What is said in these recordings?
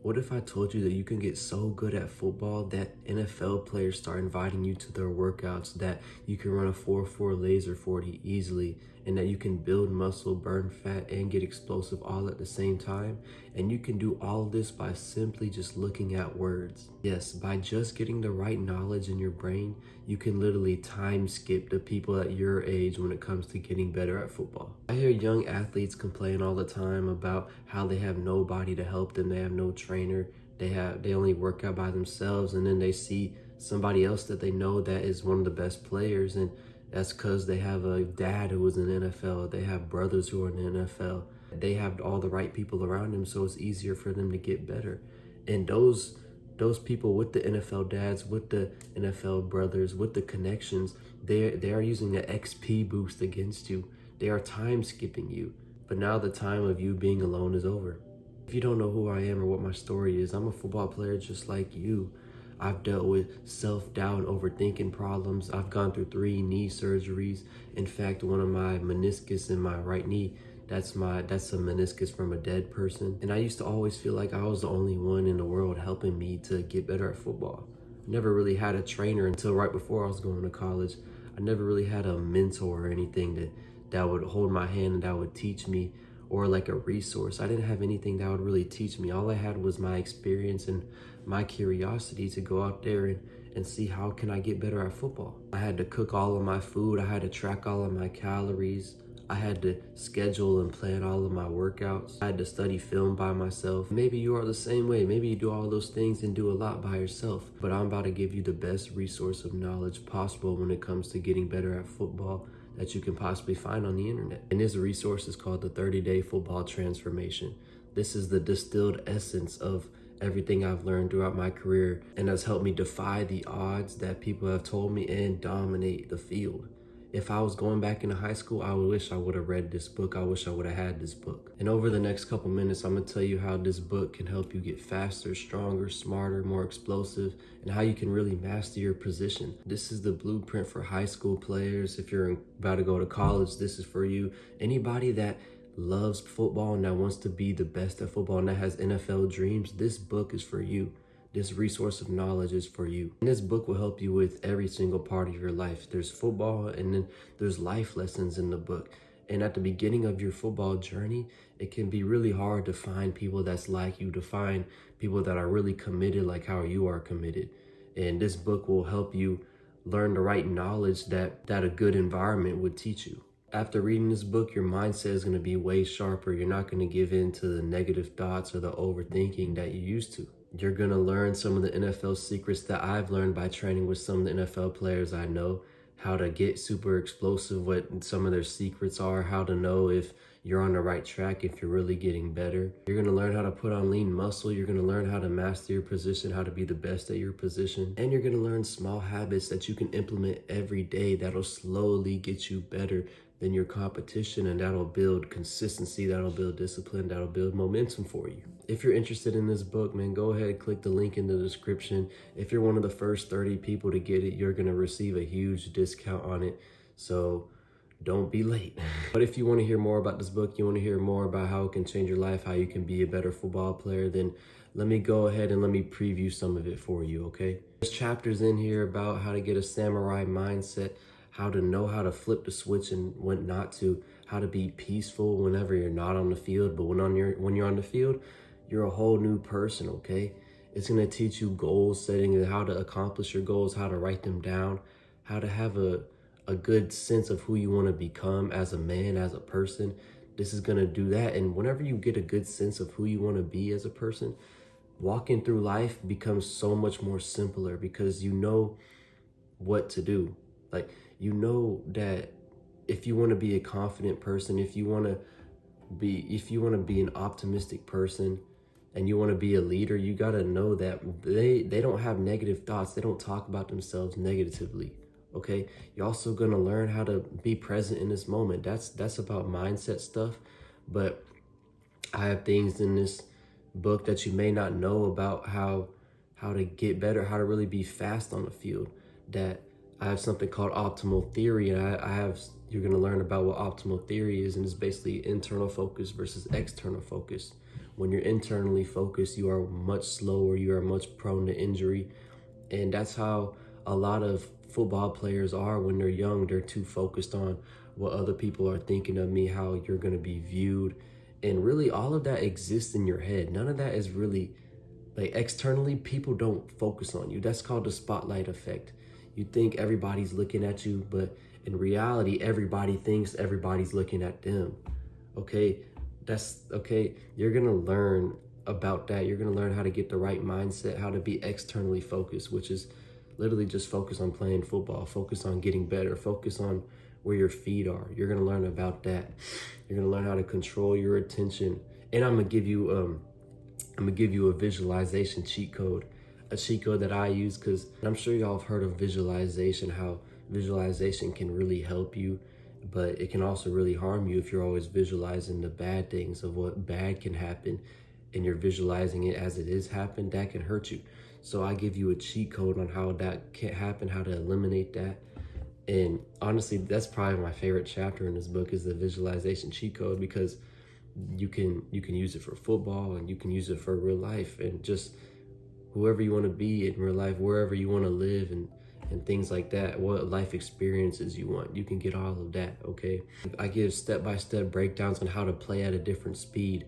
What if I told you that you can get so good at football that NFL players start inviting you to their workouts, that you can run a 4.4 laser 40 easily, and that you can build muscle, burn fat, and get explosive all at the same time? And you can do all of this by simply just looking at words. Yes, by just getting the right knowledge in your brain, you can literally time skip the people at your age when it comes to getting better at football. I hear young athletes complain all the time about how they have nobody to help them, they have no trainer, they only work out by themselves, and then they see somebody else that they know that is one of the best players, and that's because they have a dad who was in the NFL, they have brothers who are in the NFL, they have all the right people around them, so it's easier for them to get better. And those people with the NFL dads, with the NFL brothers, with the connections, they are using the XP boost against you. They are time skipping you. But now the time of you being alone is over. If you don't know who I am or what my story is, I'm a football player just like you. I've dealt with self-doubt and overthinking problems. I've gone through 3 knee surgeries. In fact, one of my meniscus in my right knee, that's a meniscus from a dead person. And I used to always feel like I was the only one in the world helping me to get better at football. Never really had a trainer until right before I was going to college. I never really had a mentor or anything that would hold my hand and that would teach me, or like a resource. I didn't have anything that would really teach me. All I had was my experience and my curiosity to go out there and see how can I get better at football. I had to cook all of my food. I had to track all of my calories. I had to schedule and plan all of my workouts. I had to study film by myself. Maybe you are the same way. Maybe you do all those things and do a lot by yourself. But I'm about to give you the best resource of knowledge possible when it comes to getting better at football that you can possibly find on the internet. And this resource is called the 30-Day Football Transformation. This is the distilled essence of everything I've learned throughout my career, and has helped me defy the odds that people have told me and dominate the field. If I was going back into high school, I wish I would have read this book. I wish I would have had this book. And over the next couple minutes, I'm gonna tell you how this book can help you get faster, stronger, smarter, more explosive, and how you can really master your position. This is the blueprint for high school players. If you're about to go to college, this is for you. Anybody that loves football and that wants to be the best at football and that has NFL dreams, this book is for you. This resource of knowledge is for you. And this book will help you with every single part of your life. There's football, and then there's life lessons in the book. And at the beginning of your football journey, it can be really hard to find people that's like you, to find people that are really committed like how you are committed. And this book will help you learn the right knowledge that a good environment would teach you. After reading this book, your mindset is going to be way sharper. You're not going to give in to the negative thoughts or the overthinking that you used to. You're going to learn some of the NFL secrets that I've learned by training with some of the NFL players I know, how to get super explosive, what some of their secrets are, how to know if you're on the right track, if you're really getting better. You're going to learn how to put on lean muscle. You're going to learn how to master your position, how to be the best at your position. And you're going to learn small habits that you can implement every day that'll slowly get you better than your competition, and that'll build consistency, that'll build discipline, that'll build momentum for you. If you're interested in this book, man, go ahead, click the link in the description. If you're one of the first 30 people to get it, you're gonna receive a huge discount on it, so don't be late. But if you wanna hear more about this book, you wanna hear more about how it can change your life, how you can be a better football player, then let me go ahead and let me preview some of it for you, okay? There's chapters in here about how to get a samurai mindset, how to know how to flip the switch and when not to, how to be peaceful whenever you're not on the field, but when you're on the field, you're a whole new person, okay? It's gonna teach you goal setting and how to accomplish your goals, how to write them down, how to have a good sense of who you wanna become as a man, as a person. This is gonna do that, and whenever you get a good sense of who you wanna be as a person, walking through life becomes so much more simpler because you know what to do. Like, you know that if you want to be a confident person, if you want to be an optimistic person and you want to be a leader, you got to know that they don't have negative thoughts. They don't talk about themselves negatively. Okay? You're also going to learn how to be present in this moment. That's about mindset stuff, but I have things in this book that you may not know about how to get better, how to really be fast on the field. That I have something called optimal theory, and you're going to learn about what optimal theory is, and it's basically internal focus versus external focus. When you're internally focused, you are much slower, you are much prone to injury. And that's how a lot of football players are when they're young. They're too focused on what other people are thinking of me, how you're going to be viewed. And really, all of that exists in your head. None of that is really like externally, people don't focus on you. That's called the spotlight effect. You think everybody's looking at you, but in reality, everybody thinks everybody's looking at them. Okay, that's okay. You're gonna learn about that. You're gonna learn how to get the right mindset, how to be externally focused, which is literally just focus on playing football, focus on getting better, focus on where your feet are. You're gonna learn about that. You're gonna learn how to control your attention. And I'm gonna give you a visualization cheat code, a cheat code that I use, because I'm sure y'all have heard of visualization, how visualization can really help you, but it can also really harm you if you're always visualizing the bad things of what bad can happen and you're visualizing it as it is happen. That can hurt you. So I give you a cheat code on how that can't happen, how to eliminate that. And honestly, that's probably my favorite chapter in this book is the visualization cheat code, because you can use it for football and you can use it for real life and just whoever you want to be in real life, wherever you want to live, and things like that, what life experiences you want. You can get all of that, okay? I give step-by-step breakdowns on how to play at a different speed,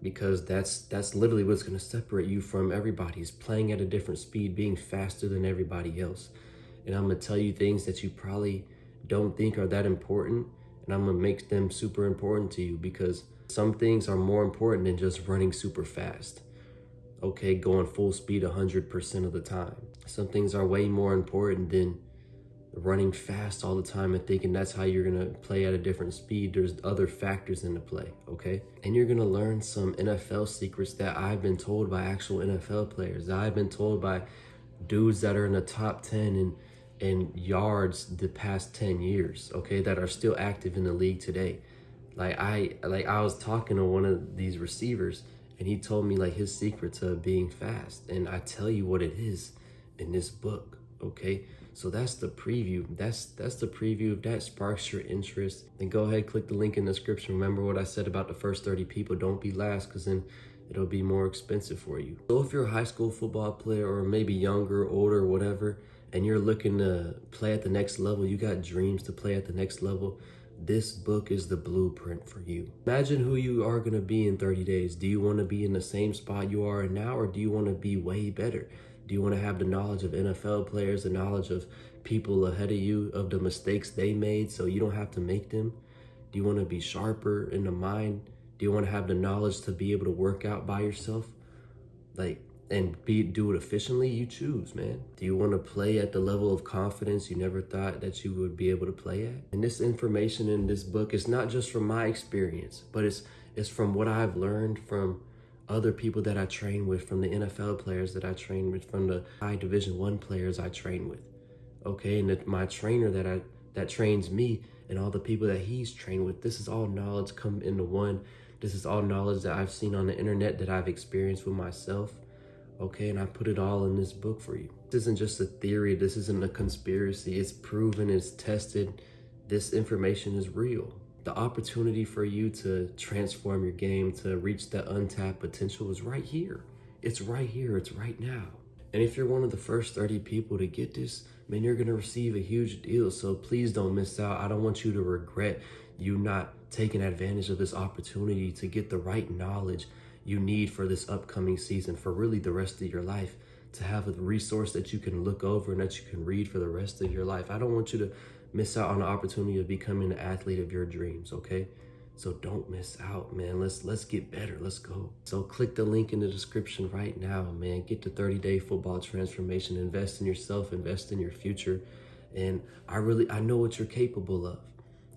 because that's literally what's going to separate you from everybody, is playing at a different speed, being faster than everybody else. And I'm going to tell you things that you probably don't think are that important, and I'm going to make them super important to you, because some things are more important than just running super fast, okay, going full speed 100% of the time. Some things are way more important than running fast all the time and thinking that's how you're gonna play at a different speed. There's other factors into play, okay? And you're gonna learn some NFL secrets that I've been told by actual NFL players, that I've been told by dudes that are in the top 10 in yards the past 10 years, okay, that are still active in the league today. I was talking to one of these receivers, and he told me like his secret to being fast, and I tell you what it is in this book, okay? So that's the preview. That's the preview. If that sparks your interest, then go ahead, click the link in the description. Remember what I said about the first 30 people. Don't be last, because then it'll be more expensive for you. So if you're a high school football player, or maybe younger, older, whatever, and you're looking to play at the next level, you got dreams to play at the next level, this book is the blueprint for you. Imagine who you are going to be in 30 days. Do you want to be in the same spot you are in now, or do you want to be way better? Do you want to have the knowledge of NFL players, the knowledge of people ahead of you, of the mistakes they made so you don't have to make them? Do you want to be sharper in the mind? Do you want to have the knowledge to be able to work out by yourself? Do it efficiently? You choose, man. Do you want to play at the level of confidence you never thought that you would be able to play at? And this information in this book is not just from my experience, but it's from what I've learned from other people that I train with, from the NFL players that I train with, from the high Division I players I train with. Okay, and my trainer that trains me, and all the people that he's trained with. This is all knowledge come into one. This is all knowledge that I've seen on the internet, that I've experienced with myself. Okay, and I put it all in this book for you. This isn't just a theory. This isn't a conspiracy. It's proven, it's tested. This information is real. The opportunity for you to transform your game, to reach that untapped potential, is right here. It's right here. It's right now. And if you're one of the first 30 people to get this, man, you're going to receive a huge deal. So please don't miss out. I don't want you to regret you not taking advantage of this opportunity to get the right knowledge you need for this upcoming season, for really the rest of your life, to have a resource that you can look over and that you can read for the rest of your life. I don't want you to miss out on the opportunity of becoming the athlete of your dreams, okay? So don't miss out, man. Let's get better. Let's go. So click the link in the description right now, man. Get the 30-day football transformation. Invest in yourself, invest in your future. And I know what you're capable of.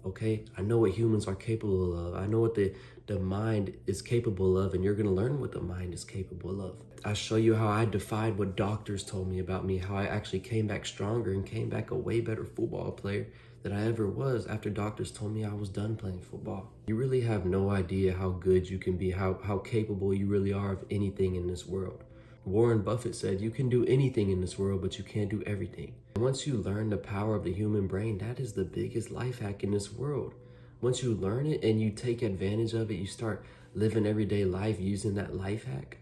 Okay, I know what humans are capable of. I know what the mind is capable of, and you're gonna learn what the mind is capable of. I show you how I defied what doctors told me about me, how I actually came back stronger and came back a way better football player than I ever was after doctors told me I was done playing football. You really have no idea how good you can be, how capable you really are of anything in this world. Warren Buffett said, you can do anything in this world, but you can't do everything. Once you learn the power of the human brain, that is the biggest life hack in this world. Once you learn it and you take advantage of it, you start living everyday life using that life hack,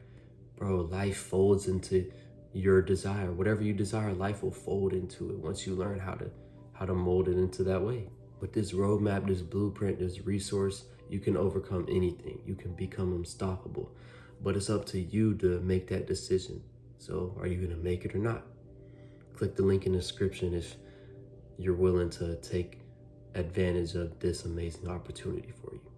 bro, life folds into your desire. Whatever you desire, life will fold into it once you learn how to mold it into that way. With this roadmap, this blueprint, this resource, you can overcome anything. You can become unstoppable. But it's up to you to make that decision. So are you gonna make it or not? Click the link in the description if you're willing to take advantage of this amazing opportunity for you.